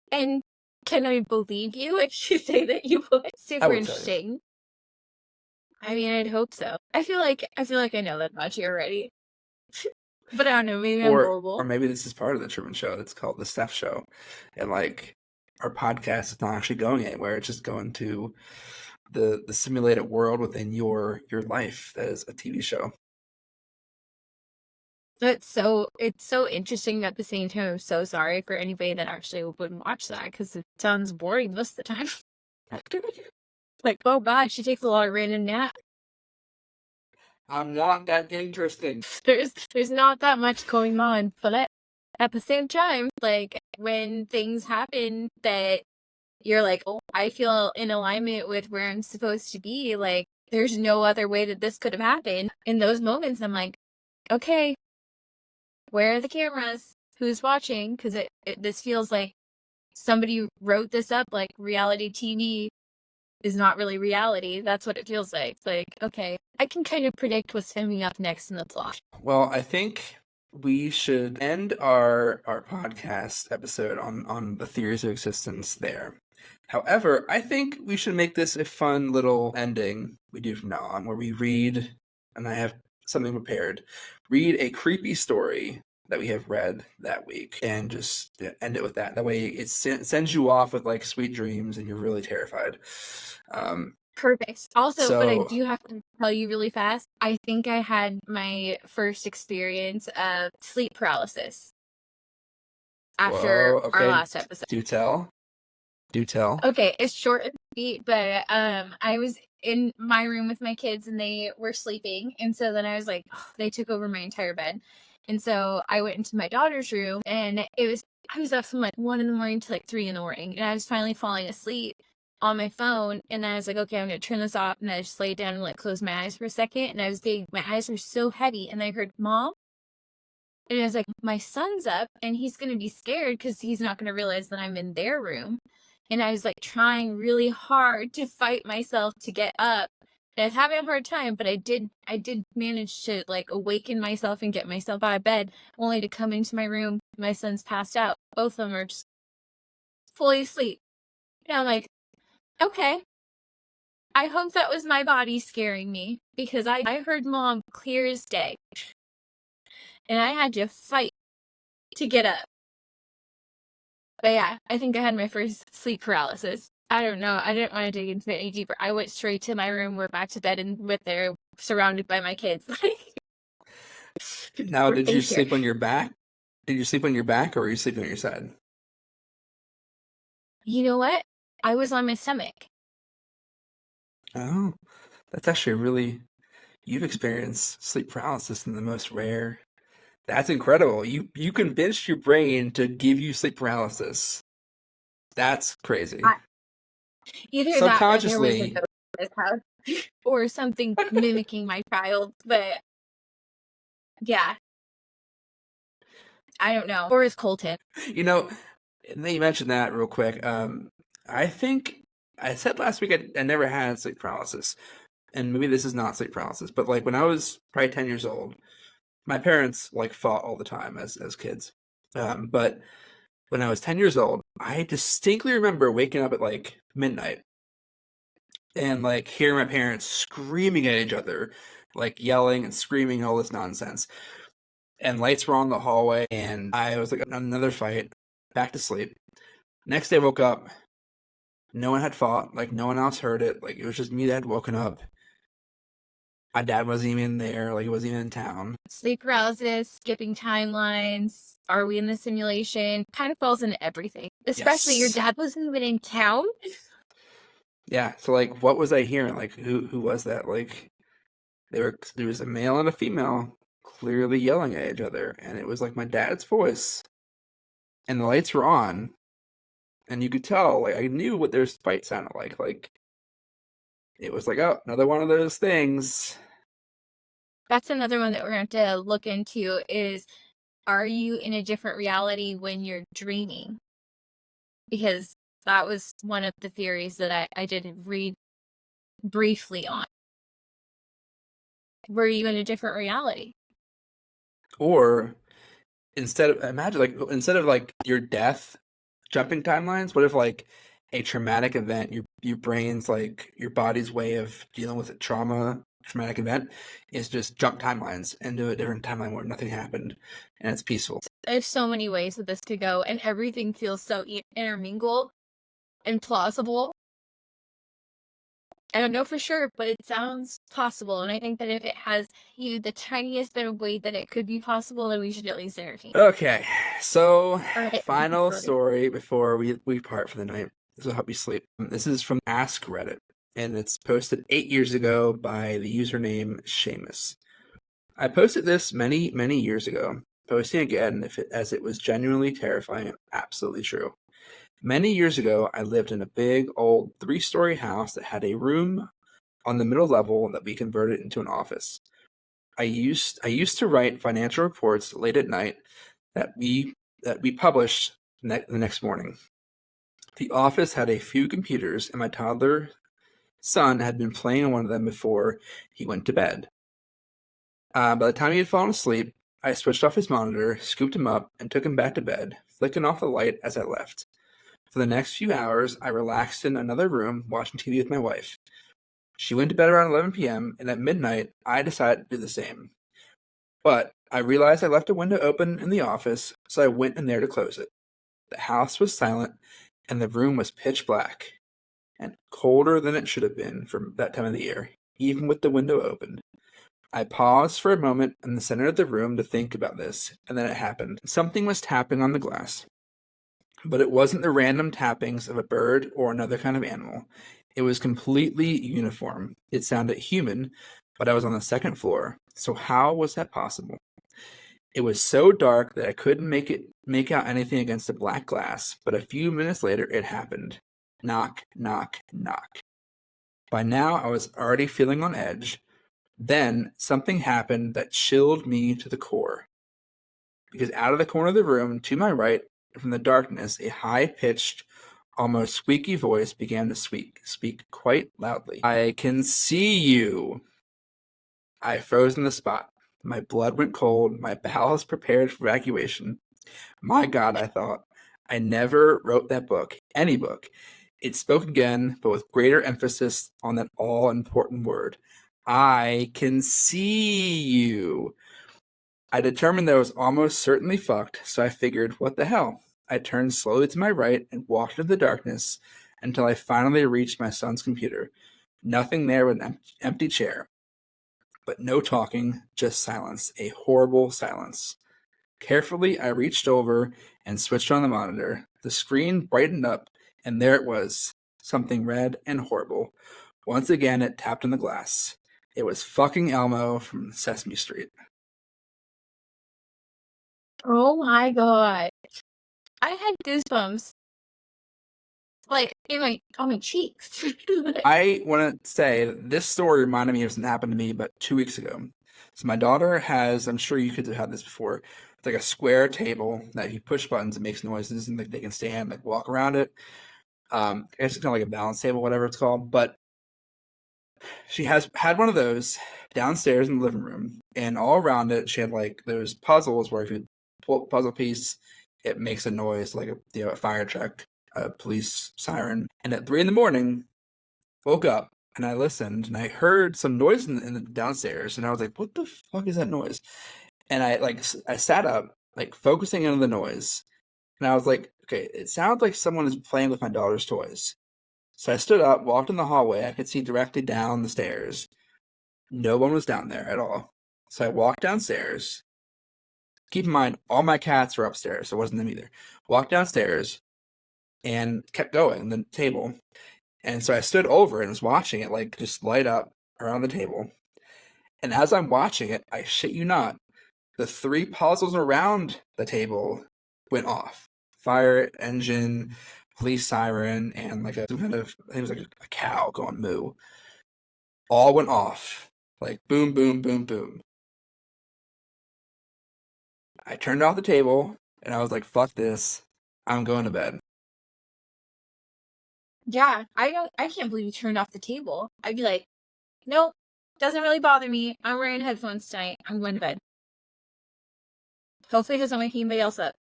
And can I believe you if you say that you would? I Super would tell you. interesting. I mean, I'd hope so. I feel like I know that about you already. But I don't know, maybe I'm gullible. Or maybe this is part of the Truman Show. It's called the Steff Show, and like, our podcast is not actually going anywhere. It's just going to the simulated world within your life that is a TV show. it's so interesting at the same time. I'm so sorry for anybody that actually wouldn't watch that because it sounds boring most of the time. Like, oh god, she takes a lot of random nap. I'm not that interesting. There's not that much going on, but at the same time, like when things happen that you're like, oh, I feel in alignment with where I'm supposed to be, like there's no other way that this could have happened. In those moments, I'm like, okay, where are the cameras? Who's watching? Because this feels like somebody wrote this up like reality TV is not really reality. That's what it feels like. It's like, okay, I can kind of predict what's coming up next in the plot. Well, I think we should end our podcast episode on the theories of existence there. However, I think we should make this a fun little ending we do from now on, where we read, and I have something prepared, read a creepy story that we have read that week, and just end it with that. That way, it sends you off with like sweet dreams, and you're really terrified. Perfect. Also, but I So, do have to tell you really fast, I think I had my first experience of sleep paralysis after whoa, our okay, last episode. do tell. Do tell. Okay, it's short and sweet, but I was in my room with my kids and they were sleeping, and so then I was like, they took over my entire bed. And so I went into my daughter's room and I was up from like 1 a.m. to like 3 a.m. and I was finally falling asleep on my phone, and I was like, okay, I'm gonna turn this off, and I just laid down and like closed my eyes for a second, and my eyes were so heavy, and I heard mom, and I was like, my son's up and he's gonna be scared because he's not gonna realize that I'm in their room. And I was like trying really hard to fight myself to get up. And I was having a hard time, but I did manage to like awaken myself and get myself out of bed, only to come into my room. My son's passed out. Both of them are just fully asleep. And I'm like, okay. I hope that was my body scaring me, because I heard mom clear as day. And I had to fight to get up. But yeah, I think I had my first sleep paralysis. I don't know. I didn't want to dig into it any deeper. I went straight to my room, went back to bed, and went there surrounded by my kids. Now, We're did you safe here. sleep on your back? Did you sleep on your back, or were you sleeping on your side? You know what? I was on my stomach. Oh, that's actually really. You've experienced sleep paralysis in the most rare. That's incredible. You convinced your brain to give you sleep paralysis. That's crazy. Either that or there was a Subconsciously, ghost in this house. Or something mimicking my child. But yeah, I don't know. Or is Colton. you know, and then you mentioned that real quick. I think I said last week I never had sleep paralysis, and maybe this is not sleep paralysis, but like when I was probably 10 years old, my parents like fought all the time as kids. But when I was 10 years old, I distinctly remember waking up at like midnight and like hearing my parents screaming at each other, like yelling and screaming all this nonsense. And lights were on the hallway, and I was like on another fight, back to sleep. Next day I woke up, no one had fought, like no one else heard it, like it was just me that had woken up. My dad wasn't even there, like he wasn't even in town. Sleep paralysis, skipping timelines. Are we in the simulation? Kind of falls into everything. Especially your Yes. dad wasn't even in town. Yeah, so like what was I hearing? Like who was that? Like there was a male and a female clearly yelling at each other, and it was like my dad's voice. And the lights were on, and you could tell, like I knew what their fight sounded like. Like it was like, oh, another one of those things. That's another one that we're going to have to look into is, are you in a different reality when you're dreaming? Because that was one of the theories that I did read briefly on. Were you in a different reality? Or instead of like your death jumping timelines, what if like a traumatic event, your brain's like your body's way of dealing with a traumatic event is just jump timelines into a different timeline where nothing happened and it's peaceful. There's so many ways that this could go, and everything feels so intermingled and plausible. I don't know for sure, but it sounds possible. And I think that if it has you the tiniest bit of weight that it could be possible, then we should at least entertain. Okay, so All right. final story before we part for the night. This will help you sleep. This is from Ask Reddit, and it's posted 8 years ago by the username Seamus. I posted this many, many years ago. Posting again as it was genuinely terrifying and absolutely true. Many years ago, I lived in a big, old 3-story house that had a room on the middle level that we converted into an office. I used to write financial reports late at night that we published the next morning. The office had a few computers, and my toddler son had been playing on one of them before he went to bed. By the time he had fallen asleep, I switched off his monitor, scooped him up, and took him back to bed, flicking off the light as I left. For the next few hours, I relaxed in another room, watching TV with my wife. She went to bed around 11 p.m., and at midnight, I decided to do the same. But I realized I left a window open in the office, so I went in there to close it. The house was silent, and the room was pitch black, and colder than it should have been for that time of the year, even with the window open. I paused for a moment in the center of the room to think about this, and then it happened. Something was tapping on the glass. But it wasn't the random tappings of a bird or another kind of animal. It was completely uniform. It sounded human, but I was on the second floor. So how was that possible? It was so dark that I couldn't make out anything against the black glass, but a few minutes later it happened. Knock, knock, knock. By now I was already feeling on edge. Then something happened that chilled me to the core. Because out of the corner of the room, to my right, from the darkness, a high-pitched, almost squeaky voice began to speak quite loudly. I can see you. I froze in the spot. My blood went cold. My bowels prepared for evacuation. My God, I thought. I never wrote that book, any book. It spoke again, but with greater emphasis on that all-important word. I can see you. I determined that I was almost certainly fucked, so I figured, what the hell? I turned slowly to my right and walked into the darkness until I finally reached my son's computer. Nothing there but an empty chair. But no talking, just silence. A horrible silence. Carefully, I reached over and switched on the monitor. The screen brightened up, and there it was. Something red and horrible. Once again, it tapped on the glass. It was fucking Elmo from Sesame Street. Oh my God. I had goosebumps. Like, on my cheeks. I want to say that this story reminded me of something that happened to me about 2 weeks ago. So my daughter has, I'm sure you could have had this before, it's like a square table that you push buttons, it makes noises, and like they can stand, like walk around it. I guess it's kind of like a balance table, whatever it's called. But she has had one of those downstairs in the living room, and all around it, she had like those puzzles where if you pull a puzzle piece, it makes a noise like a fire truck, a police siren. And at 3 a.m, woke up and I listened and I heard some noise in the downstairs, and I was like, "What the fuck is that noise?" And I sat up, like focusing on the noise, and I was like, "Okay, it sounds like someone is playing with my daughter's toys." So I stood up, walked in the hallway. I could see directly down the stairs. No one was down there at all. So I walked downstairs. Keep in mind, all my cats were upstairs, so it wasn't them either. Walked downstairs and kept going, the table. And so I stood over and was watching it like just light up around the table. And as I'm watching it, I shit you not, the 3 puzzles around the table went off. Fire engine, police siren, and like some kind of, I think it was like a cow going moo. All went off. Like boom, boom, boom, boom. I turned off the table and I was like, fuck this. I'm going to bed. Yeah, I can't believe you turned off the table. I'd be like, nope, doesn't really bother me. I'm wearing headphones tonight. I'm going to bed. Hopefully it doesn't wake anybody else up.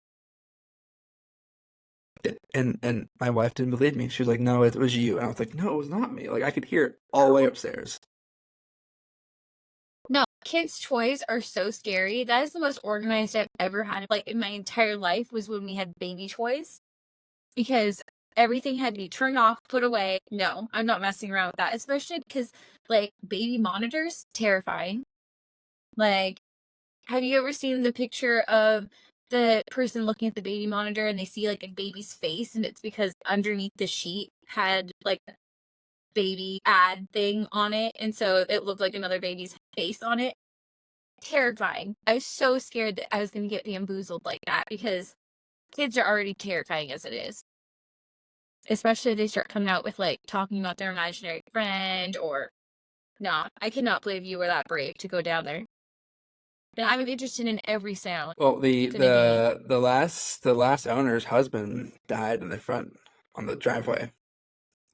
And my wife didn't believe me. She was like, no, it was you. And I was like, no, it was not me. Like I could hear it all the way upstairs. No, kids' toys are so scary. That is the most organized I've ever had. Like in my entire life was when we had baby toys. Because everything had to be turned off, put away. No, I'm not messing around with that, especially because, like, baby monitors, terrifying. Like, have you ever seen the picture of the person looking at the baby monitor and they see, like, a baby's face, and it's because underneath the sheet had, like, a baby ad thing on it, and so it looked like another baby's face on it? Terrifying. I was so scared that I was going to get bamboozled like that, because kids are already terrifying as it is. Especially if they start coming out with, like, talking about their imaginary friend, or... Nah, I cannot believe you were that brave to go down there. And I'm interested in every sound. Well, Gonna the last owner's husband died in the front on the driveway.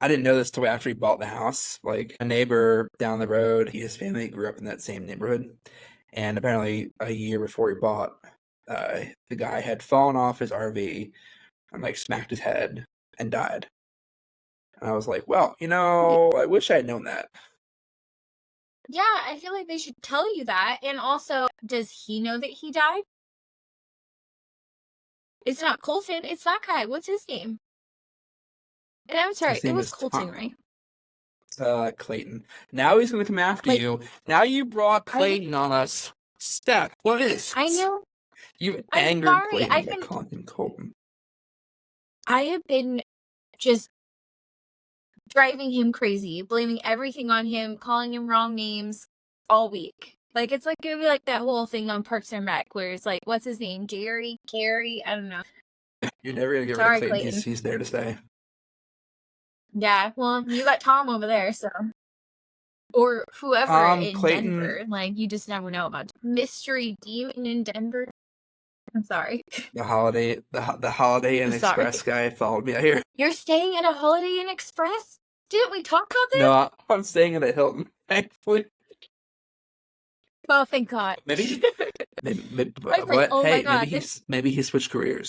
I didn't know this till after he bought the house. Like, a neighbor down the road, his family grew up in that same neighborhood, and apparently a year before he bought, the guy had fallen off his RV and, like, smacked his head and died. And I was like, well, I wish I had known that. Yeah, I feel like they should tell you that. And also, does he know that he died? It's not Colton, it's that guy. What's his name? And I'm sorry, His it name was is Colton, Tom. right? Clayton. Now he's going to come after Like, you. Now you brought Clayton on us. Steph, what is I it? know. You I'm angered sorry. Clayton by calling him Colton. I have been just driving him crazy, blaming everything on him, calling him wrong names all week. Like, it's like gonna be like that whole thing on Parks and Rec where it's like, what's his name? Jerry? Carrie? I don't know. You're never going to get rid of Sorry, Clayton. Clayton. He's there to stay. Yeah, well, you got Tom over there, so. Or whoever in Clayton, Denver. Like, you just never know about mystery demon in Denver. I'm sorry. the Holiday Inn I'm sorry. Express guy followed me out here. You're staying at a Holiday Inn Express? Didn't we talk about this? No, I'm staying at a Hilton, thankfully. Oh, thank God. Maybe I was like, oh my God, maybe he switched careers.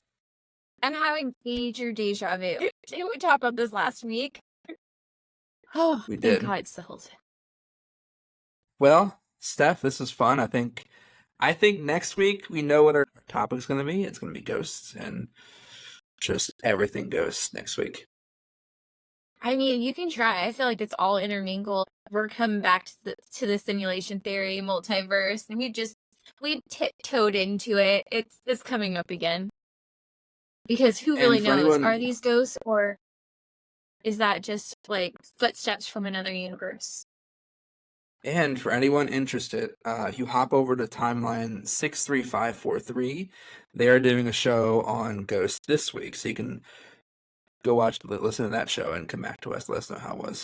I'm having major deja vu. Didn't we talk about this last week? Oh, We thank did. God it's the Hilton. Well, Steph, this is fun. I think next week we know what our topic's going to be. It's going to be ghosts, and just everything ghosts next week. I mean, you can try. I feel like it's all intermingled. We're coming back to the simulation theory, multiverse, and we tiptoed into it. It's coming up again. Because who really And for knows? anyone- Are these ghosts, or is that just like footsteps from another universe? And for anyone interested, if you hop over to timeline 63543, they are doing a show on ghosts this week, so you can go listen to that show and come back to us. Let us know how it was.